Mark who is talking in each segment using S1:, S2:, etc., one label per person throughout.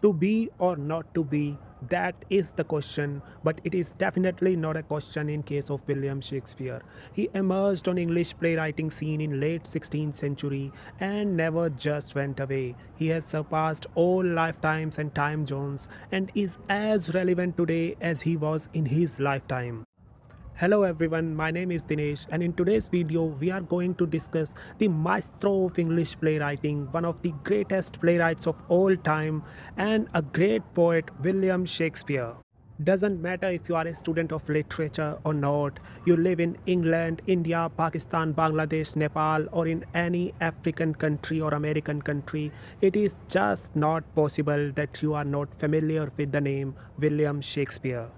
S1: To be or not to be, that is the question, but it is definitely not a question in case of William Shakespeare. He emerged on English playwriting scene in late 16th century and never just went away. He has surpassed all lifetimes and time zones and is as relevant today as he was in his lifetime. Hello everyone, my name is Dinesh, and in today's video we are going to discuss the maestro of English playwriting, one of the greatest playwrights of all time and a great poet, William Shakespeare. Doesn't matter if you are a student of literature or not, you live in England, India, Pakistan, Bangladesh, Nepal, or in any African country or American country, it is just not possible that you are not familiar with the name William Shakespeare.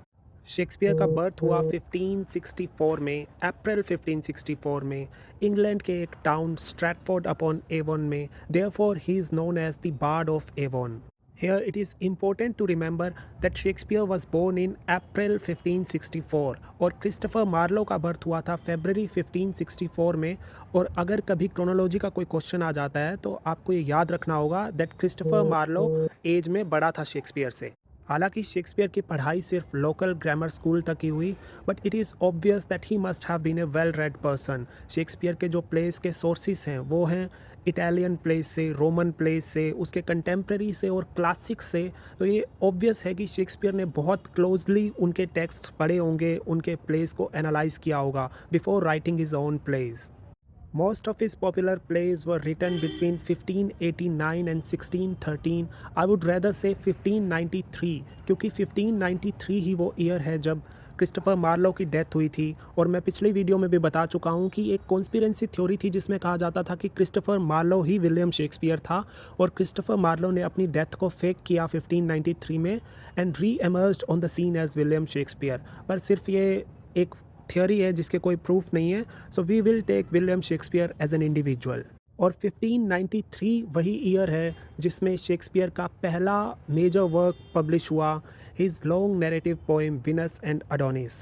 S1: Shakespeare का birth हुआ 1564 में, अप्रैल 1564 में, England के एक town Stratford upon Avon में. Therefore he is known as the bard of Avon. Here it is important to remember that Shakespeare was born in April 1564 और Christopher Marlowe का birth हुआ था फरवरी 1564 में. और अगर कभी क्रोनोलॉजी का कोई क्वेश्चन आ जाता है तो आपको ये याद रखना होगा दैट क्रिस्टोफर मार्लो एज में बड़ा था शेक्सपियर से. हालांकि शेक्सपियर की पढ़ाई सिर्फ लोकल ग्रामर स्कूल तक ही हुई, but it is obvious that he must have been a well read person. Shakespeare के जो प्लेस के सोर्सेस हैं वो हैं इटालियन प्लेस से, रोमन प्लेस से, उसके कंटेम्प्रेरी से और क्लासिक से. तो ये ऑब्वियस है कि शेक्सपियर ने बहुत क्लोजली उनके टेक्स्ट पढ़े होंगे, उनके प्लेस को एनालाइज किया होगा before writing his own place. Most of his popular plays were written between 1589 and 1613. I would rather say 1593 क्योंकि 1593 ही वो ईयर है जब क्रिस्टोफर मार्लो की डेथ हुई थी. और मैं पिछली वीडियो में भी बता चुका हूँ कि एक कॉन्स्पिरेंसी थ्योरी थी जिसमें कहा जाता था कि क्रिस्टोफर मार्लो ही विलियम शेक्सपियर था और क्रिस्टोफर मार्लो ने अपनी डेथ को फेक किया 1593 में and reemerged on the scene as William Shakespeare. पर सिर्फ ये एक थियोरी है जिसके कोई प्रूफ नहीं है. So we will take William Shakespeare as an individual. और 1593 वही ईयर है जिसमें शेक्सपियर का पहला मेजर वर्क पब्लिश हुआ, his long narrative poem Venus and Adonis.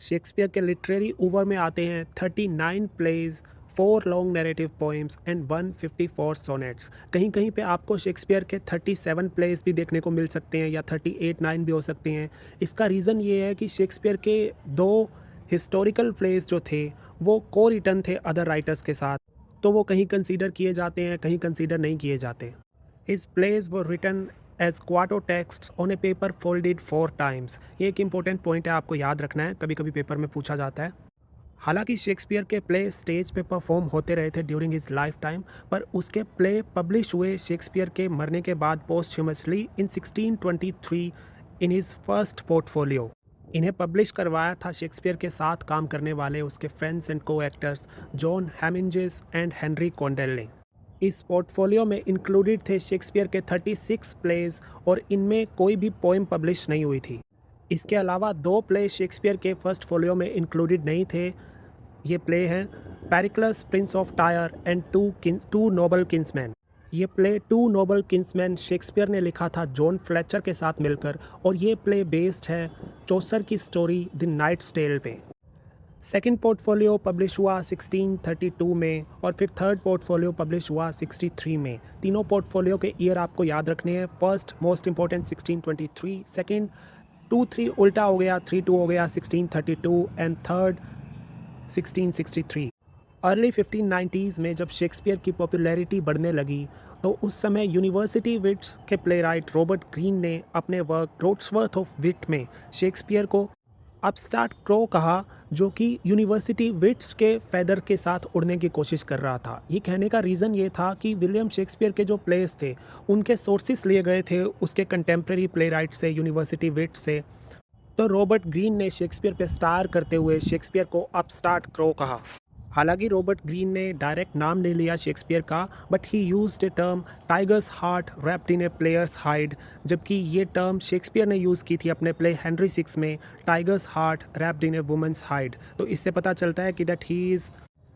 S1: Shakespeare के लिटरेरी ओवर में आते हैं 39 plays, 4 long narrative poems and 154 sonnets. कहीं कहीं पे आपको शेक्सपियर के 37 प्लेज भी देखने को मिल सकते हैं या 38-9 भी हो सकते हैं. इसका रीज़न ये है कि शेक्सपियर के दो हिस्टोरिकल प्लेस जो थे वो को रिटर्न थे अदर राइटर्स के साथ, तो वो कहीं कंसीडर किए जाते हैं, कहीं कंसीडर नहीं किए जाते. His plays were written as quarto text on a paper folded 4 times. ये एक इंपॉर्टेंट पॉइंट है, आपको याद रखना है, कभी कभी पेपर में पूछा जाता है. हालांकि शेक्सपियर के प्ले स्टेज पे परफॉर्म होते रहे थे ड्यूरिंग हिज लाइफ टाइम, पर उसके प्ले पब्लिश हुए शेक्सपियर के मरने के बाद posthumously in 1623 in his first portfolio. इन्हें पब्लिश करवाया था शेक्सपियर के साथ काम करने वाले उसके friends and co actors John Heminges and Henry Condell ने. इस पोर्टफोलियो में इंक्लूडेड थे शेक्सपियर के 36 प्लेज और इनमें कोई भी पोएम पब्लिश नहीं हुई थी. इसके अलावा 2 प्ले शेक्सपियर के फर्स्ट फोलियो में इंक्लूडेड नहीं थे. ये प्ले हैं Pericles prince of Tyre and two noble kinsmen. ये play two noble kinsmen Shakespeare ने लिखा था जॉन फ्लेचर के साथ मिलकर, और ये प्ले बेस्ड है चौसर की स्टोरी द नाइट्स टेल पे. सेकंड पोर्टफोलियो पब्लिश हुआ 1632 में और फिर थर्ड पोर्टफोलियो पब्लिश हुआ 63 में. तीनों पोर्टफोलियो के ईयर आपको याद रखने हैं. फर्स्ट मोस्ट इंपॉर्टेंट 1623, सेकंड 2-3 उल्टा हो गया, 3-2 हो गया 1632 एंड थर्ड 1663. अर्ली 1590s में जब शेक्सपियर की पॉपुलैरिटी बढ़ने लगी तो उस समय यूनिवर्सिटी विट्स के प्लेराइट रॉबर्ट ग्रीन ने अपने वर्क रोड्सवर्थ ऑफ विट में शेक्सपियर को अपस्टार्ट क्रो कहा, जो कि यूनिवर्सिटी विट्स के फेदर के साथ उड़ने की कोशिश कर रहा था. ये कहने का रीज़न ये था कि विलियम शेक्सपियर के जो प्लेस थे उनके सोर्सेस लिए गए थे उसके कंटेम्प्रेरी प्लेराइट से, यूनिवर्सिटी विट्स से. तो रॉबर्ट ग्रीन ने शेक्सपियर पे स्टार करते हुए शेक्सपियर को अपस्टार्ट क्रो कहा. हालांकि रॉबर्ट ग्रीन ने डायरेक्ट नाम नहीं लिया शेक्सपियर का, but he used a term tigers heart wrapped in A players hide, जबकि ये टर्म शेक्सपियर ने यूज़ की थी अपने प्ले हेनरी 6 में, tiger's heart wrapped in a woman's hide. तो इससे पता चलता है कि that he is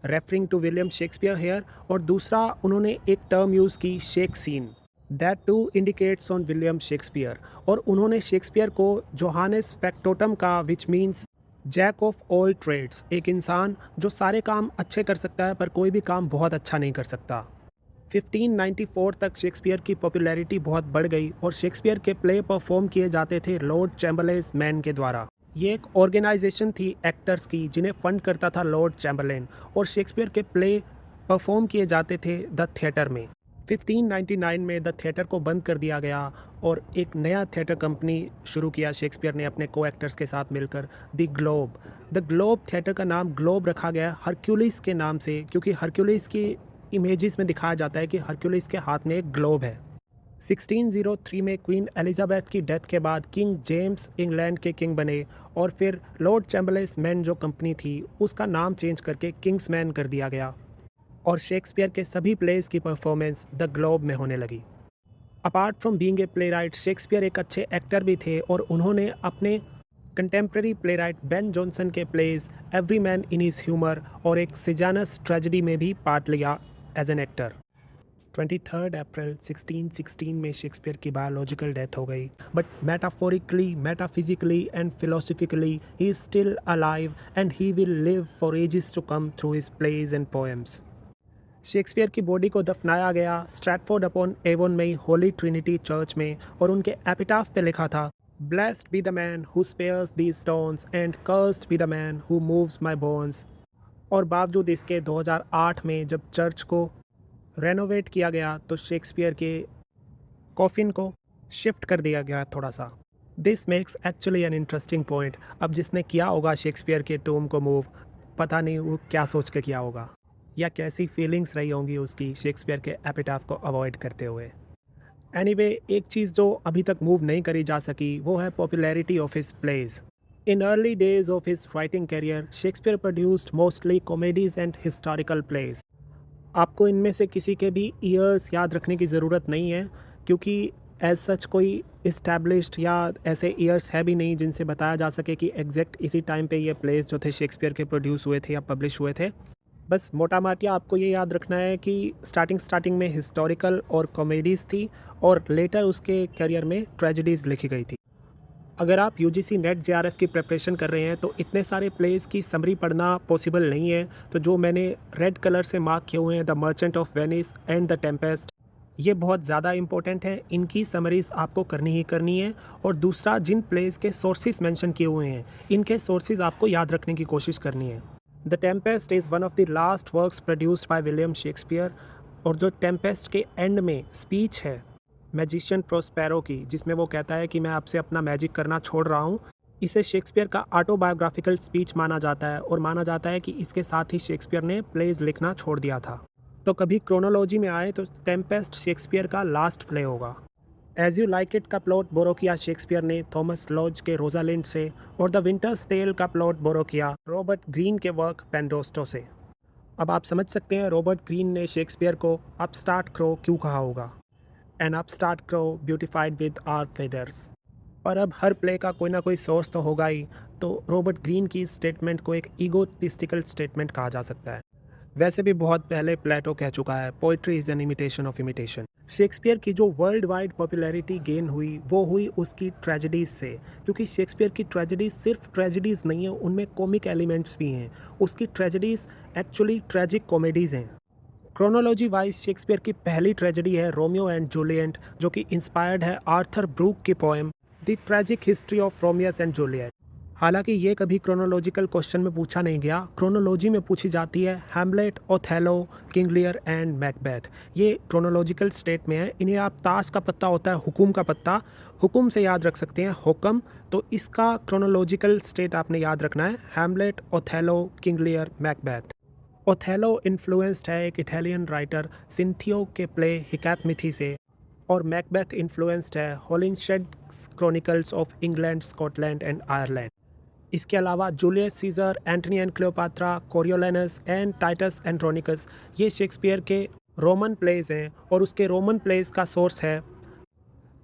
S1: referring to William Shakespeare here. और दूसरा उन्होंने एक टर्म यूज़ की shake scene, that too indicates on William Shakespeare. और उन्होंने शेक्सपियर को जोहानेस फैक्टोटम का, which means jack of all trades, एक इंसान जो सारे काम अच्छे कर सकता है पर कोई भी काम बहुत अच्छा नहीं कर सकता. 1594 तक शेक्सपियर की पॉपुलैरिटी बहुत बढ़ गई और शेक्सपियर के प्ले परफॉर्म किए जाते थे लॉर्ड चैम्बरलेन मैन के द्वारा। ये एक ऑर्गेनाइजेशन थी एक्टर्स की जिन्हें फंड करता था लॉर्ड चैम्बरलेन, और शेक्सपियर के प्ले परफॉर्म किए जाते थे द थिएटर में। 1599 में द थिएटर को बंद कर दिया गया और एक नया थिएटर कंपनी शुरू किया शेक्सपियर ने अपने को एक्टर्स के साथ मिलकर, the globe. The globe theatre का नाम ग्लोब रखा गया हरक्यूलिस के नाम से, क्योंकि हरक्यूलिस की इमेजेस में दिखाया जाता है कि हरक्यूलिस के हाथ में एक ग्लोब है। 1603 में क्वीन एलिजाबेथ की डेथ के बाद किंग जेम्स इंग्लैंड के किंग बने, और फिर लॉर्ड चैम्बरलेन मैन जो कंपनी थी उसका नाम चेंज करके किंग्स मैन कर दिया गया, और शेक्सपियर के सभी प्लेस की परफॉर्मेंस द ग्लोब में होने लगी। Apart from being a playwright, Shakespeare एक अच्छे एक्टर भी थे और उन्होंने अपने contemporary playwright Ben Jonson के plays every man in his humour और एक सिजानस ट्रेजेडी में भी पार्ट लिया एज एन एक्टर। 23 अप्रैल 1616 में शेक्सपियर की बायोलॉजिकल डेथ हो गई, but metaphorically, metaphysically and philosophically he is still alive and he will live for ages to come through his plays and poems. Shakespeare की body को दफनाया गया Stratford upon Avon में Holi Trinity church में, और उनके एपिटाफ पे लिखा था, blessed be the man who spares these stones and cursed be the man who moves my bones. और बावजूद इसके 2008 में जब चर्च को रेनोवेट किया गया तो शेक्सपियर के कॉफिन को शिफ्ट कर दिया गया थोड़ा सा। This makes actually an interesting point. अब जिसने किया होगा शेक्सपियर के टूम को मूव, पता नहीं वो क्या सोच के किया होगा या कैसी फीलिंग्स रही होंगी उसकी शेक्सपियर के एपिटाफ को अवॉइड करते हुए। एनीवे, एक चीज़ जो अभी तक मूव नहीं करी जा सकी वो है popularity of his plays. In early days of his writing career, Shakespeare produced mostly comedies and historical plays. आपको इनमें से किसी के भी ईयर्स याद रखने की ज़रूरत नहीं है, क्योंकि एज सच कोई इस्टेब्लिश्ड या ऐसे ईयर्स है भी नहीं जिनसे बताया जा सके कि एग्जैक्ट इसी टाइम पे ये प्लेस जो थे शेक्सपियर के प्रोड्यूस हुए थे या पब्लिश हुए थे। बस मोटा माटिया आपको ये याद रखना है कि स्टार्टिंग में हिस्टोरिकल और कॉमेडीज़ थी और लेटर उसके करियर में ट्रेजेडीज़ लिखी गई थी। अगर आप यूजीसी नेट जेआरएफ की प्रिपरेशन कर रहे हैं तो इतने सारे प्लेस की समरी पढ़ना पॉसिबल नहीं है, तो जो मैंने रेड कलर से मार्क किए हुए हैं, the merchant of Venice and the Tempest, ये बहुत ज़्यादा इंपॉर्टेंट है। इनकी समरीज़ आपको करनी ही करनी है। और दूसरा, जिन प्लेस के सोर्सेज मेंशन किए हुए हैं इनके सोर्सेज आपको याद रखने की कोशिश करनी है। The Tempest is one of the last works produced by William Shakespeare, और जो टेम्पेस्ट के एंड में स्पीच है मैजिशियन प्रोस्पेरो की, जिसमें वो कहता है कि मैं आपसे अपना मैजिक करना छोड़ रहा हूँ, इसे शेक्सपियर का ऑटोबायोग्राफिकल स्पीच माना जाता है, और माना जाता है कि इसके साथ ही शेक्सपियर ने प्लेज लिखना छोड़ दिया था। तो कभी क्रोनोलॉजी में आए तो टेम्पेस्ट शेक्सपियर का लास्ट प्ले होगा। एज यू लाइक इट का प्लॉट बोरो किया शेक्सपियर ने थॉमस लॉज के रोजालिंड से, और द विंटर्स टेल का प्लॉट बोरो किया रॉबर्ट ग्रीन के वर्क पेंडोस्टो से। अब आप समझ सकते हैं रॉबर्ट ग्रीन ने शेक्सपियर को अपस्टार्ट क्रो क्यों कहा होगा, an upstart crow beautified with our feathers. और अब हर प्ले का कोई ना कोई सोर्स तो होगा ही, तो रॉबर्ट ग्रीन की स्टेटमेंट को एक ईगोटिस्टिकल स्टेटमेंट कहा जा सकता है। वैसे भी बहुत पहले प्लेटो कह चुका है, poetry is an imitation of imitation. Shakespeare की जो वर्ल्ड वाइड पॉपुलैरिटी गेन हुई वो हुई उसकी ट्रेजेडीज़ से, क्योंकि शेक्सपियर की ट्रेजेडीज़ सिर्फ ट्रेजेडीज़ नहीं है, उनमें कॉमिक एलिमेंट्स भी हैं। उसकी ट्रेजेडीज़ एक्चुअली ट्रेजिक कॉमेडीज़ हैं। क्रोनोलॉजी वाइज शेक्सपियर की पहली ट्रेजेडी है रोमियो एंड जूलियट, जो कि इंस्पायर्ड है आर्थर ब्रूक की poem the tragic history of रोमियस and Juliet. हालांकि ये कभी क्रोनोलॉजिकल क्वेश्चन में पूछा नहीं गया। क्रोनोलॉजी में पूछी जाती है Hamlet, Othello, King Lear and Macbeth. ये क्रोनोलॉजिकल स्टेट में है। इन्हें आप ताश का पत्ता होता है हुकुम का पत्ता, हुकुम से याद रख सकते हैं हुक्म, तो इसका क्रोनोलॉजिकल स्टेट आपने याद रखना है Hamlet, Othello, King Lear, Macbeth. Othello influenced है एक इटालियन राइटर सिंथियो के प्ले हिकैत मिथी से, और मैकबेथ इन्फ्लुएंस्ड है Holinshed chronicles of England, Scotland and Ireland. इसके अलावा Julius Caesar, Antony and Cleopatra, Coriolanus and Titus Andronicus, ये शेक्सपियर के रोमन प्लेज हैं, और उसके रोमन प्लेज का सोर्स है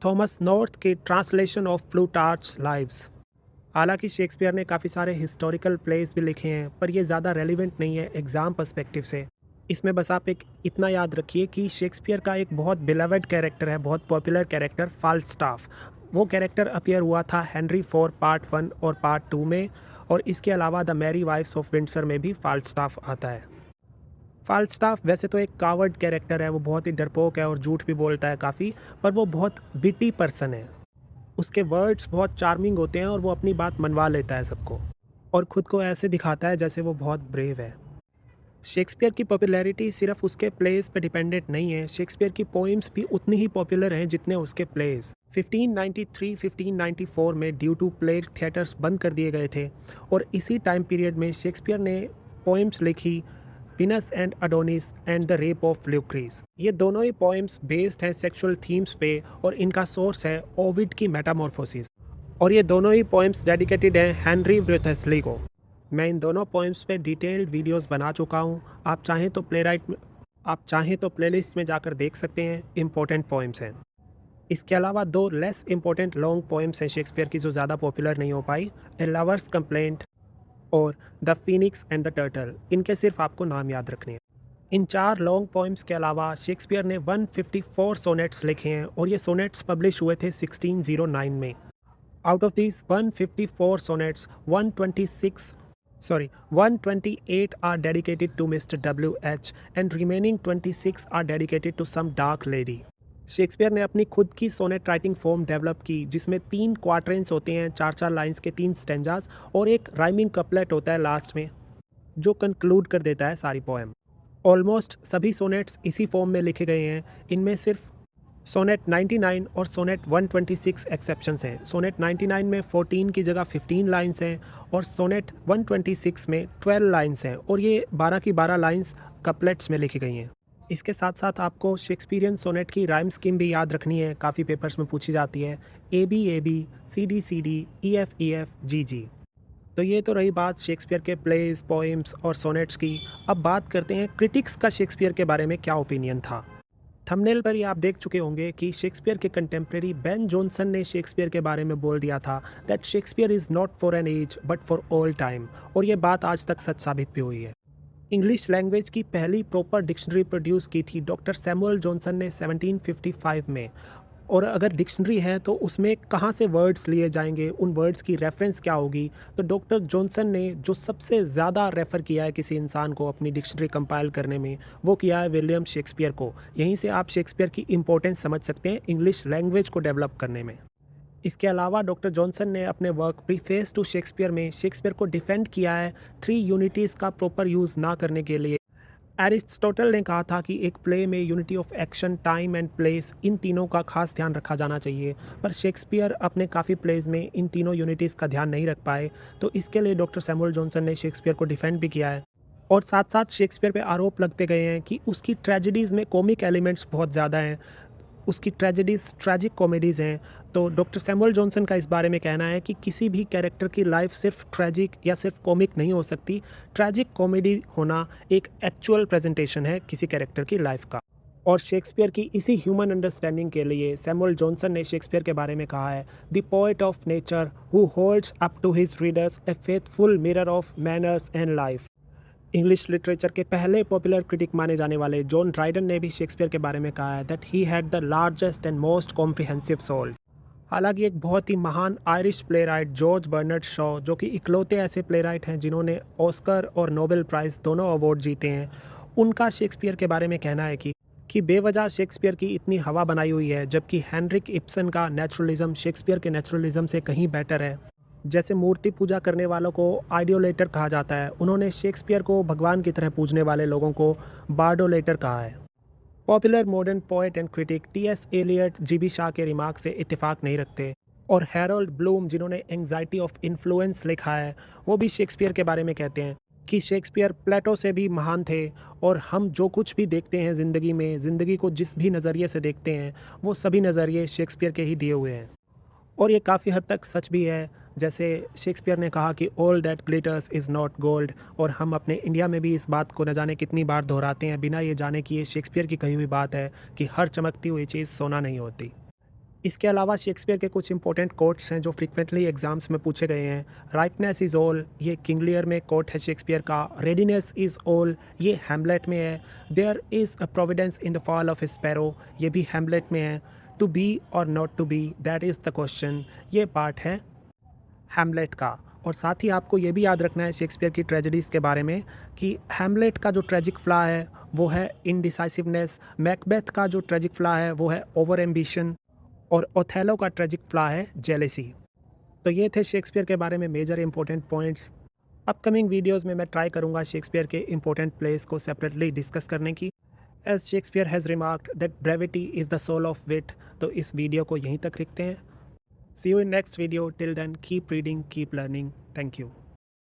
S1: थॉमस नॉर्थ की ट्रांसलेशन ऑफ प्लूटार्च लाइव्स। हालांकि शेक्सपियर ने काफ़ी सारे हिस्टोरिकल प्लेस भी लिखे हैं, पर ये ज़्यादा रेलिवेंट नहीं है एग्ज़ाम पर्सपेक्टिव से। इसमें बस आप एक इतना याद रखिए कि शेक्सपियर का एक बहुत बिलवड कैरेक्टर है, बहुत पॉपुलर कैरेक्टर, फाल्स्टाफ। वो कैरेक्टर अपीयर हुआ था हेनरी IV पार्ट 1 और पार्ट 2 में, और इसके अलावा the Merry Wives of Windsor में भी फाल्स्टाफ आता है। फाल्स्टाफ वैसे तो एक कावर्ड कैरेक्टर है, वो बहुत ही डरपोक है और झूठ भी बोलता है काफ़ी, पर वो बहुत विटी पर्सन है। उसके वर्ड्स बहुत चार्मिंग होते हैं और वो अपनी बात मनवा लेता है सबको और खुद को ऐसे दिखाता है जैसे वो बहुत ब्रेव है। शेक्सपियर की पॉपुलैरिटी सिर्फ उसके प्लेस पे डिपेंडेंट नहीं है, शेक्सपियर की पोइम्स भी उतनी ही पॉपुलर हैं जितने उसके प्लेस। 1593-1594 में ड्यू टू प्लेग थिएटर्स बंद कर दिए गए थे और इसी टाइम पीरियड में शेक्सपियर ने पोइम्स लिखी, Venus and Adonis and the rape of Lucrece. ये दोनों ही पोइम्स बेस्ड हैं सेक्सुअल थीम्स पे और इनका सोर्स है ओविड की मेटामॉर्फोसिस। और ये दोनों ही पोइम्स डेडिकेटेड हैं हेनरी वृथेस्ली को। मैं इन दोनों पोइम्स पे डिटेल्ड वीडियोस बना चुका हूँ। आप चाहें तो प्लेलिस्ट में जाकर देख सकते हैं, इम्पोर्टेंट पोइम्स हैं। इसके अलावा दो लेस इम्पोर्टेंट लॉन्ग पोइम्स हैं शेक्सपियर की जो ज़्यादा पॉपुलर नहीं हो पाई, ए लवर्स कंप्लेंट और the Phoenix and the turtle. इनके सिर्फ आपको नाम याद रखने हैं। इन 4 लॉन्ग पोइम्स के अलावा शेक्सपियर ने 154 सोनेट्स लिखे हैं और ये सोनेट्स पब्लिश हुए थे 1609 में। Out of these 154 sonnets, 128 are dedicated to Mr. W.H. and remaining 26 are dedicated to some dark lady. Shakespeare ने अपनी खुद की सोनेट राइटिंग फॉर्म डेवलप की जिसमें 3 क्वार्टरेंस होते हैं, 4-4 लाइंस के 3 स्टेंजास और एक राइमिंग कपलेट होता है लास्ट में जो कंक्लूड कर देता है सारी पोएम। ऑलमोस्ट सभी सोनेट्स इसी फॉर्म में लिखे गए हैं। इनमें सिर्फ सोनेट 99 और सोनेट 126 एक्सेप्शंस हैं। सोनेट 99 में 14 की जगह 15 लाइंस हैं और सोनेट 126 में 12 लाइंस हैं और ये 12 की 12 लाइंस कपलेट्स में लिखी गई हैं। इसके साथ साथ आपको शेक्सपियरियन सोनेट की राइम स्कीम भी याद रखनी है, काफ़ी पेपर्स में पूछी जाती है। A B A B, C D C D, E F G G. तो ये तो रही बात शेक्सपियर के प्लेज, पोइम्स और सोनेट्स की। अब बात करते हैं क्रिटिक्स का शेक्सपियर के बारे में क्या ओपिनियन था। थंबनेल पर ही आप देख चुके होंगे कि शेक्सपियर के कंटेम्प्रेरी बेन जॉनसन ने शेक्सपियर के बारे में बोल दिया था that Shakespeare is not for an age but for all time, और ये बात आज तक सच साबित भी हुई है। इंग्लिश लैंग्वेज की पहली प्रॉपर डिक्शनरी प्रोड्यूस की थी डॉक्टर सैमुअल जॉनसन ने 1755 में, और अगर डिक्शनरी है तो उसमें कहाँ से वर्ड्स लिए जाएंगे, उन वर्ड्स की रेफरेंस क्या होगी, तो डॉक्टर जॉनसन ने जो सबसे ज़्यादा रेफ़र किया है किसी इंसान को अपनी डिक्शनरी कंपाइल करने में, वो किया है विलियम शेक्सपियर को। यहीं से आप शेक्सपियर की इम्पोर्टेंस समझ सकते हैं इंग्लिश लैंग्वेज को डेवलप करने में। इसके अलावा डॉक्टर जॉनसन ने अपने वर्क प्रीफेस टू शेक्सपियर में शेक्सपियर को डिफेंड किया है 3 यूनिटीज़ का प्रॉपर यूज़ ना करने के लिए। एरिस्टोटल ने कहा था कि एक प्ले में unity of action, time and place, इन तीनों का खास ध्यान रखा जाना चाहिए, पर शेक्सपियर अपने काफ़ी प्लेज में इन तीनों यूनिटीज़ का ध्यान नहीं रख पाए, तो इसके लिए डॉक्टर सैमुअल जॉनसन ने शेक्सपियर को डिफेंड भी किया है। और साथ साथ शेक्सपियर पे आरोप लगते गए हैं कि उसकी ट्रेजेडीज़ में कॉमिक एलिमेंट्स बहुत ज़्यादा हैं, उसकी ट्रेजेडीज़ ट्रैजिक कॉमेडीज़ हैं। तो डॉक्टर सैमुअल जॉनसन का इस बारे में कहना है कि किसी भी कैरेक्टर की लाइफ सिर्फ ट्रैजिक या सिर्फ कॉमिक नहीं हो सकती, ट्रैजिक कॉमेडी होना एक एक्चुअल प्रेजेंटेशन है किसी कैरेक्टर की लाइफ का। और शेक्सपियर की इसी ह्यूमन अंडरस्टैंडिंग के लिए सैमुअल जॉनसन ने शेक्सपियर के बारे में कहा है, the poet of nature who holds up to his readers a faithful mirror of manners and life. English literature के पहले पॉपुलर क्रिटिक माने जाने वाले जॉन ड्राइडन ने भी शेक्सपियर के बारे में कहा है that he had the largest and most comprehensive soul. हालांकि एक बहुत ही महान Irish playwright George Bernard Shaw, जो कि इकलौते ऐसे प्लेराइट हैं जिन्होंने ऑस्कर और नोबेल प्राइज़ दोनों अवार्ड जीते हैं, उनका शेक्सपियर के बारे में कहना है कि बेवजह शेक्सपियर की इतनी हवा बनाई हुई है, जबकि हेनरिक इब्सन का नेचुरलिज्म शेक्सपियर के नेचुरलिज्म से कहीं बेटर है। जैसे मूर्ति पूजा करने वालों को आइडियोलेटर कहा जाता है, उन्होंने शेक्सपियर को भगवान की तरह पूजने वाले लोगों को बार्डोलेटर कहा है। Popular modern poet and critic T S. Eliot G B. Shaw के रिमार्क से इत्तेफाक नहीं रखते, और हैरोल्ड ब्लूम जिन्होंने एंग्जाइटी ऑफ इन्फ्लुएंस लिखा है, वो भी शेक्सपियर के बारे में कहते हैं कि शेक्सपियर प्लेटो से भी महान थे, और हम जो कुछ भी देखते हैं ज़िंदगी में, ज़िंदगी को जिस भी नज़रिए से देखते हैं, वो सभी नज़रिए शेक्सपियर के ही दिए हुए हैं। और ये काफ़ी हद तक सच भी है। जैसे शेक्सपियर ने कहा कि all that glitters is not gold, और हम अपने इंडिया में भी इस बात को न जाने कितनी बार दोहराते हैं बिना ये जाने कि ये शेक्सपियर की कही हुई बात है कि हर चमकती हुई चीज़ सोना नहीं होती। इसके अलावा शेक्सपियर के कुछ इंपॉर्टेंट कोट्स हैं जो फ्रिक्वेंटली एग्जाम्स में पूछे गए हैं। राइटनेस इज़ ऑल, ये किंग लियर में कोट है शेक्सपियर का। रेडीनेस इज़ ऑल, ये हैमलेट में है। There is a providence in the fall of a sparrow, ये भी हैमलेट में है। टू बी और not to be, that is the question, ये पार्ट है हैमलेट का। और साथ ही आपको ये भी याद रखना है शेक्सपियर की ट्रेजेडीज़ के बारे में कि हैमलेट का जो ट्रेजिक फ्लॉ है वो है इनडिसाइसिवनेस, मैकबेथ का जो ट्रेजिक फ्लॉ है वो है ओवर एम्बिशन और ओथेलो का ट्रेजिक फ्लॉ है जेलेसी। तो ये थे शेक्सपियर के बारे में major important points. Upcoming videos में मैं ट्राई करूँगा शेक्सपियर के इंपॉर्टेंट प्लेस को सेपरेटली डिस्कस करने की। As Shakespeare has remarked that brevity is the soul of wit. तो इस वीडियो को यहीं तक रखते हैं। See you in next video. Till then keep reading, keep learning. Thank you.